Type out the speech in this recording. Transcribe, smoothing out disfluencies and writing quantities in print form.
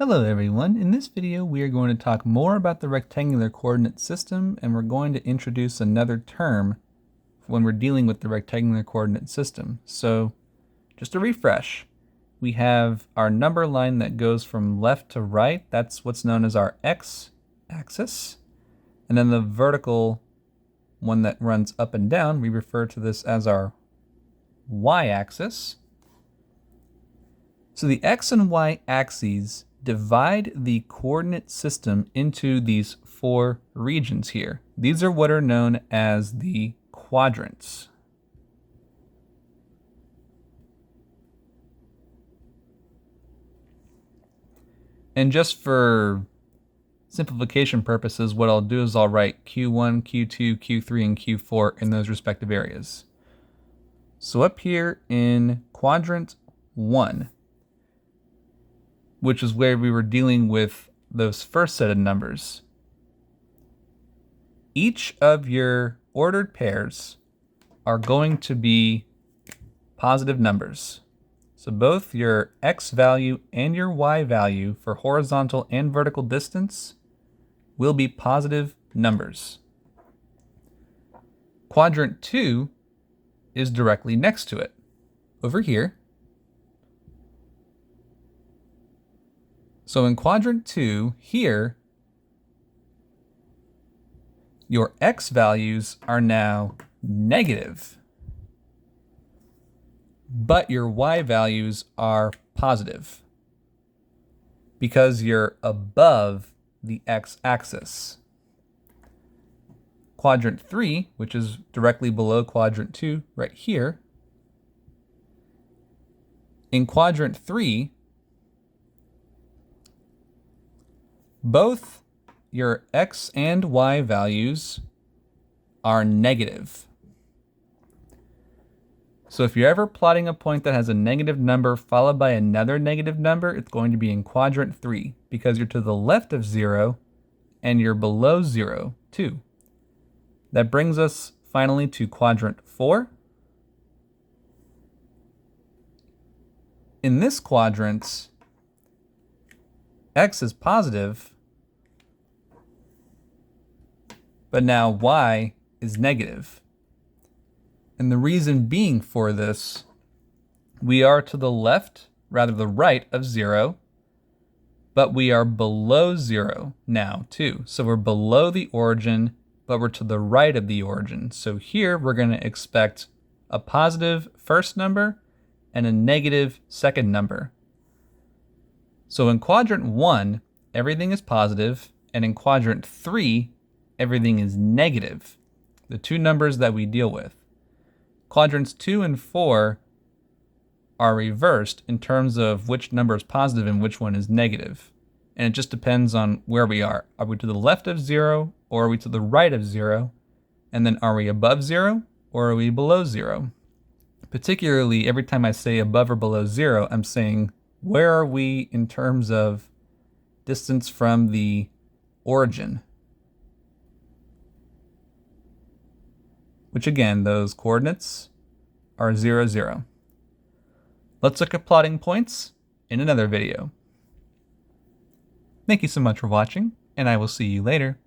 Hello everyone, in this video we are going to talk more about the rectangular coordinate system, and we're going to introduce another term when we're dealing with the rectangular coordinate system. So just a refresh, we have our number line that goes from left to right. That's what's known as our x-axis. And then the vertical one that runs up and down, we refer to this as our y-axis. So the x and y axes divide the coordinate system into these four regions here. These are what are known as the quadrants. And just for simplification purposes, what I'll do is I'll write Q1, Q2, Q3, and Q4 in those respective areas. So up here in quadrant 1, which is where we were dealing with those first set of numbers, each of your ordered pairs are going to be positive numbers. So both your x value and your y value for horizontal and vertical distance will be positive numbers. Quadrant 2 is directly next to it, over here. So in quadrant 2, here, your x values are now negative, but your y values are positive because you're above the x-axis. Quadrant 3, which is directly below quadrant 2, right here. In quadrant 3, both your x and y values are negative. So if you're ever plotting a point that has a negative number followed by another negative number, it's going to be in quadrant 3 because you're to the left of 0 and you're below 0 too. That brings us finally to quadrant 4. In this quadrant, x is positive, but now y is negative. And the reason being for this, we are to the left, rather the right of 0, but we are below 0 now too. So we're below the origin, but we're to the right of the origin. So here we're going to expect a positive first number and a negative second number. So in quadrant 1, everything is positive, and in quadrant 3, everything is negative, the two numbers that we deal with. Quadrants 2 and 4 are reversed in terms of which number is positive and which one is negative. And it just depends on where we are. Are we to the left of 0, or are we to the right of 0? And then are we above 0, or are we below 0? Particularly, every time I say above or below 0, I'm saying, where are we in terms of distance from the origin? Which again, those coordinates are 0, 0. Let's look at plotting points in another video. Thank you so much for watching, and I will see you later.